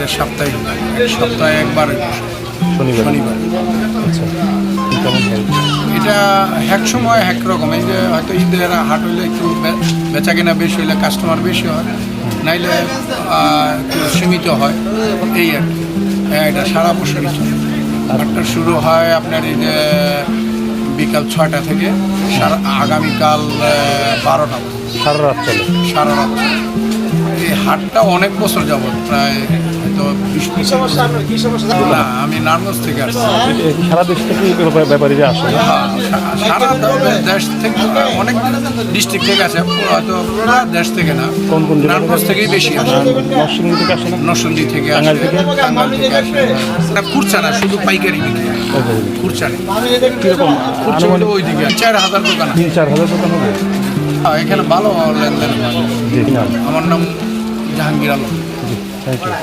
এটা সাপ্তাহিক না, সপ্তাহে একবার শনিবার। শনিবার। আচ্ছা, কেমন হয়? এটা এক সময় এক রকম, এই যে হয়তো ঈদের হাট হইলে একটু বেচা কেনা বেশি হইলে কাস্টমার বেশি হয়, নাইলে একটু সীমিত হয়, এই আর কি। এটা সারা বছরই চলে। হাটটা শুরু হয় আপনার এই যে বিকাল 6টা থেকে আগামীকাল 12টা সারা রাত চলে। সারা রাত। এই হাটটা অনেক বছর যাবত, প্রায় হয়তো 20-25 বছর। না, আমি নারায়ণগঞ্জ থেকে আসছি। সারা দেশ থেকে ব্যাপারীরা আসে। হ্যাঁ, সারা দেশ থেকে, অনেক ডিস্ট্রিক্ট থেকে আছে, হয়তো পুরো দেশ থেকে না, কোন কোন জেলা নারায়ণগঞ্জ থেকেই বেশি আসে। নরসিংদী থেকে আসে না? নরসিংদী থেকে আসে, টাঙ্গাইল থেকে? টাঙ্গাইল থেকে আসে। না, খুচরা না, শুধু পাইকারি বিক্রি, খুচরা নেই। কিরকম খুচরা হলো ওইদিকে 4000 দোকান আছে। 3-4 হাজার দোকান হবে? হ্যাঁ, এখানে ভালো লেনদেন হয়। জি, নাম। আমার নাম জাহাঙ্গীর আলম। জি, থ্যাংক ইউ।